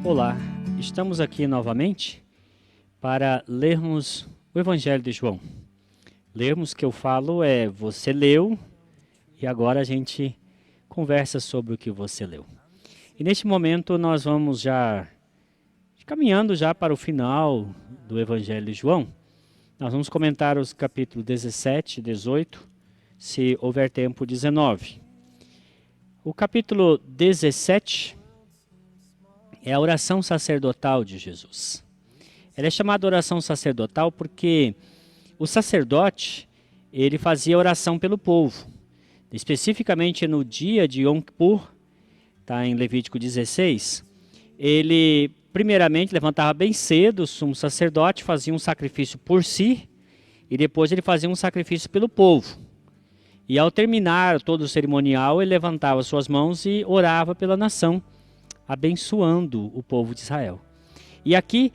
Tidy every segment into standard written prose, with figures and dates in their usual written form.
Olá, estamos aqui novamente para lermos o Evangelho de João. Lermos que eu falo é você leu e agora a gente conversa sobre o que você leu. E neste momento nós vamos já caminhando já para o final do Evangelho de João. Nós vamos comentar os capítulos 17, 18, se houver tempo, 19. O capítulo 17 é a oração sacerdotal de Jesus. Ela é chamada oração sacerdotal porque o sacerdote, ele fazia oração pelo povo. Especificamente no dia de Yom Kippur, está em Levítico 16, ele primeiramente levantava bem cedo, o sumo sacerdote fazia um sacrifício por si e depois ele fazia um sacrifício pelo povo. E ao terminar todo o cerimonial, ele levantava suas mãos e orava pela nação, abençoando o povo de Israel. E aqui,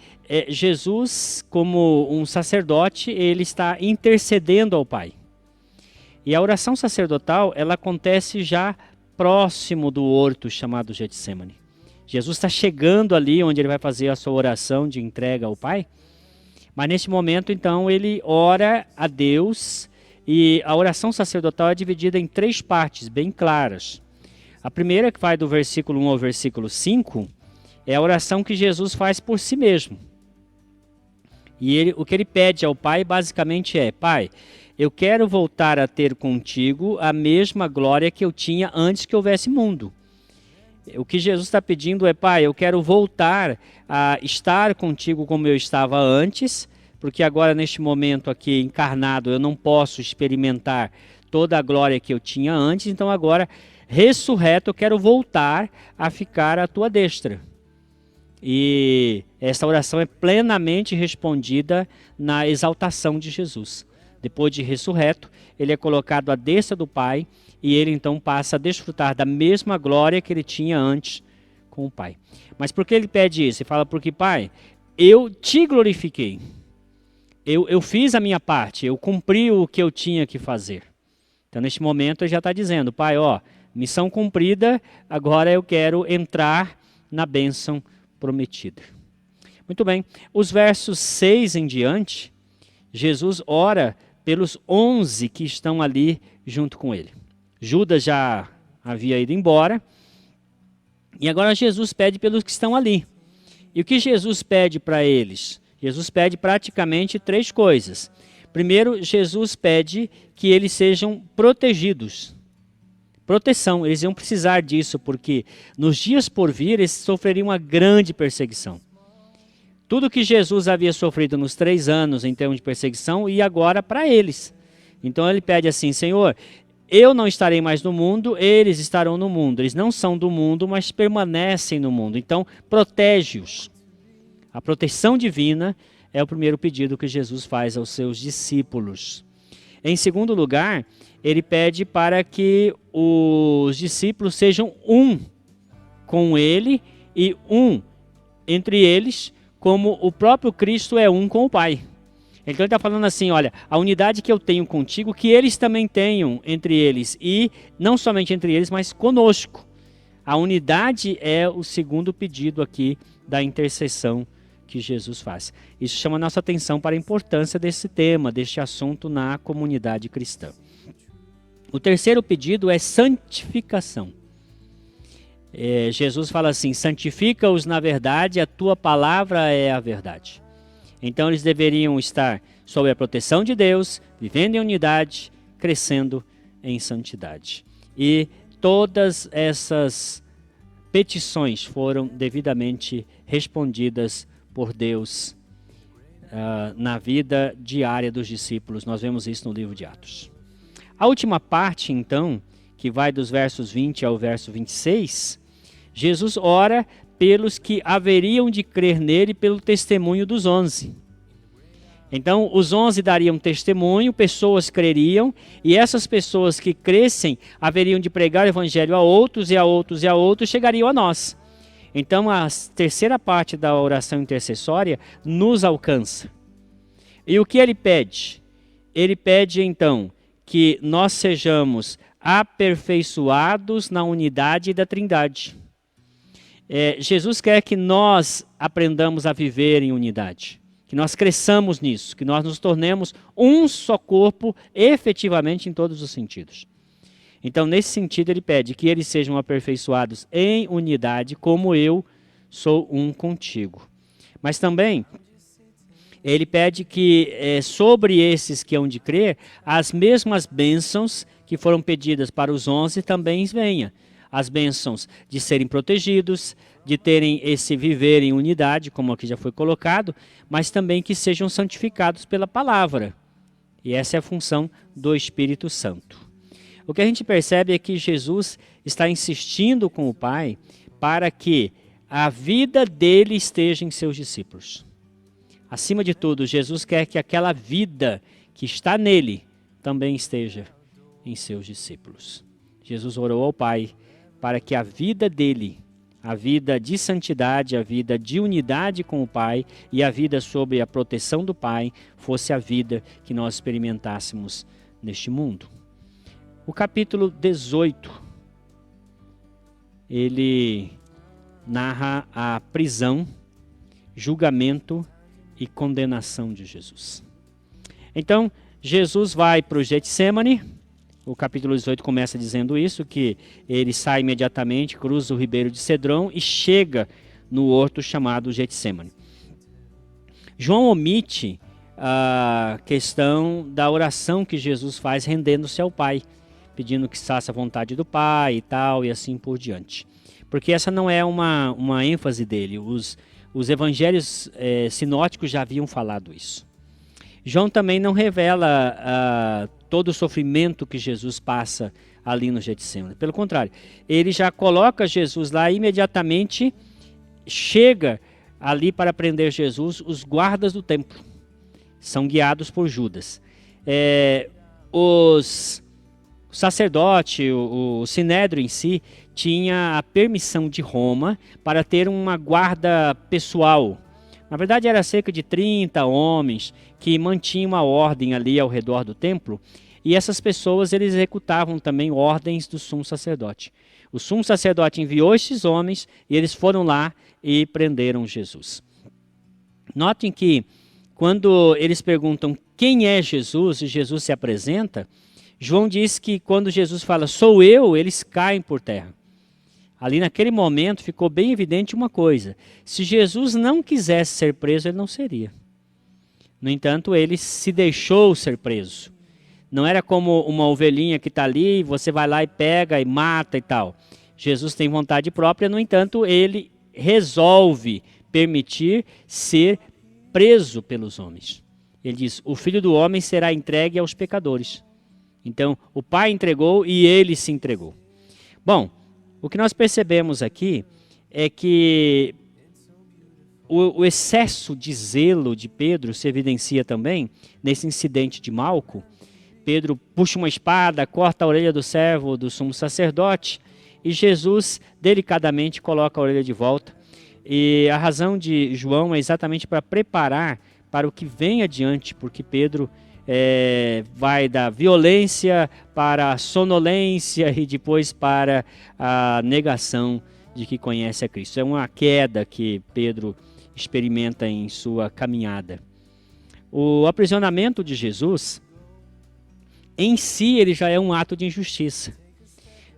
Jesus, como um sacerdote, ele está intercedendo ao Pai. E a oração sacerdotal, ela acontece já próximo do horto chamado Getsêmani. Jesus está chegando ali onde ele vai fazer a sua oração de entrega ao Pai. Mas nesse momento, então, ele ora a Deus. E a oração sacerdotal é dividida em 3 partes bem claras. A primeira, que vai do versículo 1 ao versículo 5, é a oração que Jesus faz por si mesmo. E o que ele pede ao Pai basicamente é: Pai, eu quero voltar a ter contigo a mesma glória que eu tinha antes que houvesse mundo. O que Jesus está pedindo é: Pai, eu quero voltar a estar contigo como eu estava antes, porque agora neste momento aqui encarnado eu não posso experimentar toda a glória que eu tinha antes, então agora ressurreto eu quero voltar a ficar à tua destra. E essa oração é plenamente respondida na exaltação de Jesus. Depois de ressurreto, ele é colocado à destra do Pai e ele então passa a desfrutar da mesma glória que ele tinha antes com o Pai. Mas por que ele pede isso? Ele fala: porque, Pai, eu te glorifiquei. Eu fiz a minha parte, eu cumpri o que eu tinha que fazer. Então, neste momento, ele já está dizendo: Pai, missão cumprida, agora eu quero entrar na bênção prometida. Muito bem, os versos 6 em diante, Jesus ora pelos 11 que estão ali junto com ele. Judas já havia ido embora, e agora Jesus pede pelos que estão ali. E o que Jesus pede para eles? Jesus pede praticamente 3 coisas. Primeiro, Jesus pede que eles sejam protegidos. Proteção, eles iam precisar disso, porque nos dias por vir eles sofreriam uma grande perseguição. Tudo que Jesus havia sofrido nos 3 anos em termos de perseguição, e agora para eles. Então ele pede assim: Senhor, eu não estarei mais no mundo, eles estarão no mundo. Eles não são do mundo, mas permanecem no mundo. Então protege-os. A proteção divina é o primeiro pedido que Jesus faz aos seus discípulos. Em segundo lugar, ele pede para que os discípulos sejam um com ele e um entre eles, como o próprio Cristo é um com o Pai. Então ele está falando assim: olha, a unidade que eu tenho contigo, que eles também tenham entre eles, e não somente entre eles, mas conosco. A unidade é o segundo pedido aqui da intercessão que Jesus faz. Isso chama a nossa atenção para a importância desse tema, deste assunto na comunidade cristã. O terceiro pedido é santificação. Jesus fala assim: santifica-os na verdade, a tua palavra é a verdade. Então eles deveriam estar sob a proteção de Deus, vivendo em unidade, crescendo em santidade. E todas essas petições foram devidamente respondidas por Deus na vida diária dos discípulos. Nós vemos isso no livro de Atos. A última parte, então, que vai dos versos 20 ao verso 26, Jesus ora pelos que haveriam de crer nele pelo testemunho dos 11. Então, os 11 dariam testemunho, pessoas creriam, e essas pessoas que crescem haveriam de pregar o evangelho a outros, e a outros, e a outros, chegariam a nós. Então, a terceira parte da oração intercessória nos alcança. E o que ele pede? Ele pede, então, que nós sejamos aperfeiçoados na unidade da Trindade. Jesus quer que nós aprendamos a viver em unidade, que nós cresçamos nisso, que nós nos tornemos um só corpo efetivamente em todos os sentidos. Então, nesse sentido, ele pede que eles sejam aperfeiçoados em unidade, como eu sou um contigo. Mas também, ele pede que sobre esses que hão de crer, as mesmas bênçãos que foram pedidas para os 11 também venham. As bênçãos de serem protegidos, de terem esse viver em unidade, como aqui já foi colocado, mas também que sejam santificados pela palavra. E essa é a função do Espírito Santo. O que a gente percebe é que Jesus está insistindo com o Pai para que a vida dele esteja em seus discípulos. Acima de tudo, Jesus quer que aquela vida que está nele também esteja em seus discípulos. Jesus orou ao Pai para que a vida dele, a vida de santidade, a vida de unidade com o Pai e a vida sob a proteção do Pai fosse a vida que nós experimentássemos neste mundo. O capítulo 18, ele narra a prisão, julgamento e condenação de Jesus. Então, Jesus vai para o Getsêmani. O capítulo 18 começa dizendo isso, que ele sai imediatamente, cruza o ribeiro de Cedron e chega no horto chamado Getsêmani. João omite a questão da oração que Jesus faz rendendo-se ao Pai, pedindo que se faça a vontade do Pai e tal, e assim por diante. Porque essa não é uma ênfase dele. Os evangelhos sinóticos já haviam falado isso. João também não revela todo o sofrimento que Jesus passa ali no Getsêmani. Pelo contrário, ele já coloca Jesus lá imediatamente, chega ali para prender Jesus, os guardas do templo. São guiados por Judas. O sacerdote, o sinédrio em si, tinha a permissão de Roma para ter uma guarda pessoal. Na verdade, era cerca de 30 homens que mantinham a ordem ali ao redor do templo, e essas pessoas eles executavam também ordens do sumo sacerdote. O sumo sacerdote enviou esses homens e eles foram lá e prenderam Jesus. Notem que quando eles perguntam quem é Jesus e Jesus se apresenta, João diz que quando Jesus fala, sou eu, eles caem por terra. Ali naquele momento ficou bem evidente uma coisa. Se Jesus não quisesse ser preso, ele não seria. No entanto, ele se deixou ser preso. Não era como uma ovelhinha que está ali, você vai lá e pega e mata e tal. Jesus tem vontade própria, no entanto, ele resolve permitir ser preso pelos homens. Ele diz, o Filho do Homem será entregue aos pecadores. Então, o Pai entregou e ele se entregou. Bom, o que nós percebemos aqui é que o excesso de zelo de Pedro se evidencia também nesse incidente de Malco. Pedro puxa uma espada, corta a orelha do servo do sumo sacerdote e Jesus delicadamente coloca a orelha de volta. E a razão de João é exatamente para preparar para o que vem adiante, porque Pedro vai da violência para a sonolência e depois para a negação de que conhece a Cristo. É uma queda que Pedro experimenta em sua caminhada. O aprisionamento de Jesus, em si, ele já é um ato de injustiça.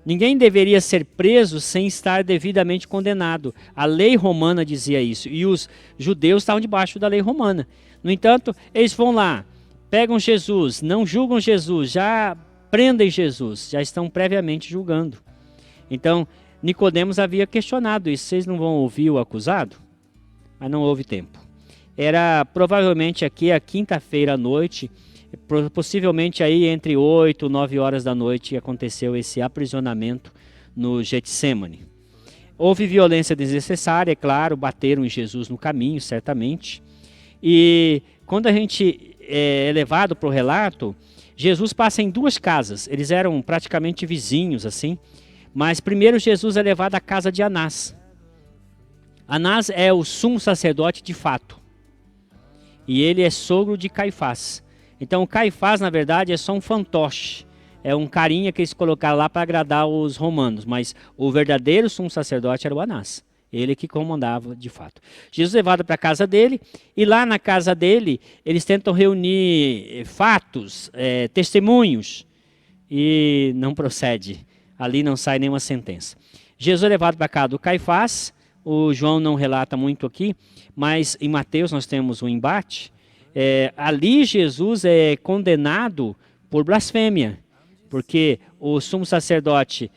Ninguém deveria ser preso sem estar devidamente condenado. A lei romana dizia isso, e os judeus estavam debaixo da lei romana. No entanto, eles vão lá, pegam Jesus, não julgam Jesus, já prendem Jesus, já estão previamente julgando. Então, Nicodemos havia questionado isso, vocês não vão ouvir o acusado? Mas não houve tempo. Era provavelmente aqui a quinta-feira à noite, possivelmente aí entre 8 e 9 horas da noite aconteceu esse aprisionamento no Getsêmani. Houve violência desnecessária, é claro, bateram em Jesus no caminho, certamente. E quando a gente é levado para o relato, Jesus passa em duas casas, eles eram praticamente vizinhos assim, mas primeiro Jesus é levado à casa de Anás. Anás é o sumo sacerdote de fato, e ele é sogro de Caifás. Então Caifás, na verdade, é só um fantoche, é um carinha que eles colocaram lá para agradar os romanos, mas o verdadeiro sumo sacerdote era o Anás. Ele que comandava de fato. Jesus é levado para a casa dele, e lá na casa dele, eles tentam reunir fatos, testemunhos, e não procede. Ali não sai nenhuma sentença. Jesus é levado para a casa do Caifás, o João não relata muito aqui, mas em Mateus nós temos um embate. Ali Jesus é condenado por blasfêmia, porque o sumo sacerdote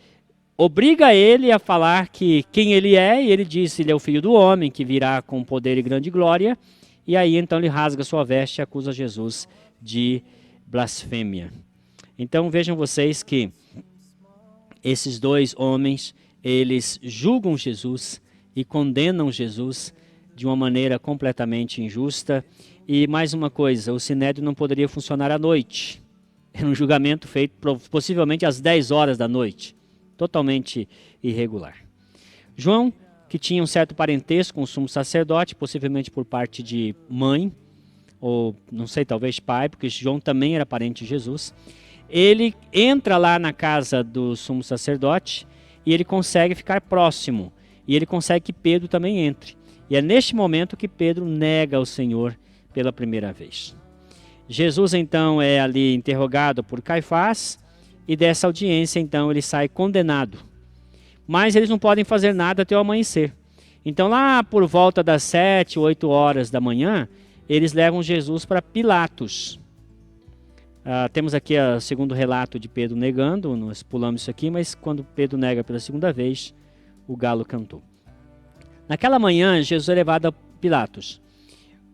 obriga ele a falar que quem ele é, e ele diz que ele é o filho do homem, que virá com poder e grande glória, e aí então ele rasga sua veste e acusa Jesus de blasfêmia. Então vejam vocês que esses dois homens, eles julgam Jesus e condenam Jesus de uma maneira completamente injusta. E mais uma coisa, o Sinédrio não poderia funcionar à noite. Era um julgamento feito possivelmente às 10 horas da noite. Totalmente irregular. João, que tinha um certo parentesco com o sumo sacerdote, possivelmente por parte de mãe, ou não sei, talvez pai, porque João também era parente de Jesus. Ele entra lá na casa do sumo sacerdote e ele consegue ficar próximo. E ele consegue que Pedro também entre. E é neste momento que Pedro nega o Senhor pela primeira vez. Jesus então é ali interrogado por Caifás, e dessa audiência então ele sai condenado. Mas eles não podem fazer nada até o amanhecer. Então lá por volta das 7, 8 horas da manhã, eles levam Jesus para Pilatos. Temos aqui o segundo relato de Pedro negando, nós pulamos isso aqui, mas quando Pedro nega pela segunda vez, o galo cantou. Naquela manhã, Jesus é levado a Pilatos.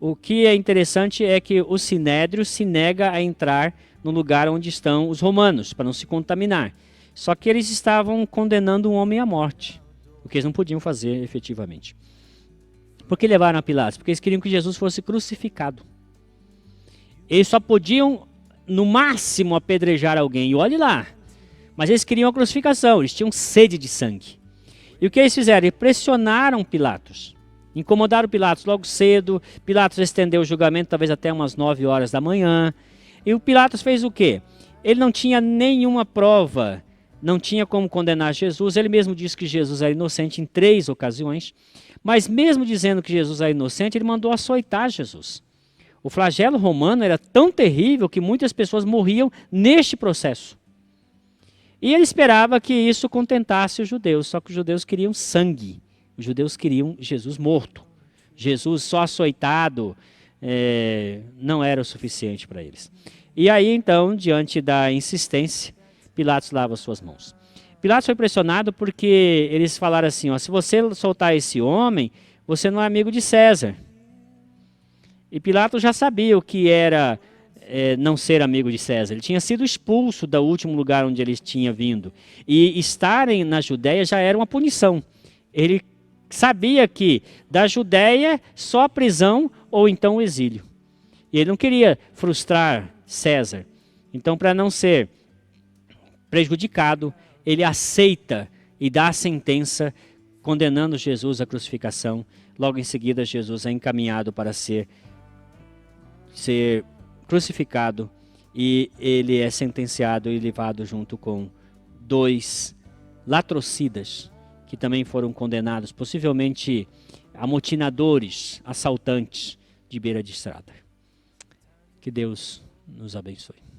O que é interessante é que o Sinédrio se nega a entrar no lugar onde estão os romanos, para não se contaminar. Só que eles estavam condenando um homem à morte, o que eles não podiam fazer efetivamente. Por que levaram a Pilatos? Porque eles queriam que Jesus fosse crucificado. Eles só podiam, no máximo, apedrejar alguém, e olhe lá. Mas eles queriam a crucificação, eles tinham sede de sangue. E o que eles fizeram? Eles pressionaram Pilatos. Incomodaram Pilatos logo cedo. Pilatos estendeu o julgamento talvez até umas 9 horas da manhã. E o Pilatos fez o quê? Ele não tinha nenhuma prova, não tinha como condenar Jesus. Ele mesmo disse que Jesus era inocente em 3 ocasiões. Mas mesmo dizendo que Jesus era inocente, ele mandou açoitar Jesus. O flagelo romano era tão terrível que muitas pessoas morriam neste processo. E ele esperava que isso contentasse os judeus, só que os judeus queriam sangue. Os judeus queriam Jesus morto. Jesus só açoitado não era o suficiente para eles. E aí então, diante da insistência, Pilatos lava suas mãos. Pilatos foi pressionado porque eles falaram assim, se você soltar esse homem, você não é amigo de César. E Pilatos já sabia o que era não ser amigo de César. Ele tinha sido expulso do último lugar onde ele tinha vindo. E estarem na Judéia já era uma punição. Ele sabia que da Judéia só a prisão ou então o exílio. E ele não queria frustrar César. Então, para não ser prejudicado, ele aceita e dá a sentença condenando Jesus à crucificação. Logo em seguida, Jesus é encaminhado para ser crucificado, e ele é sentenciado e levado junto com 2 latrocidas que também foram condenados, possivelmente amotinadores, assaltantes de beira de estrada. Que Deus nos abençoe.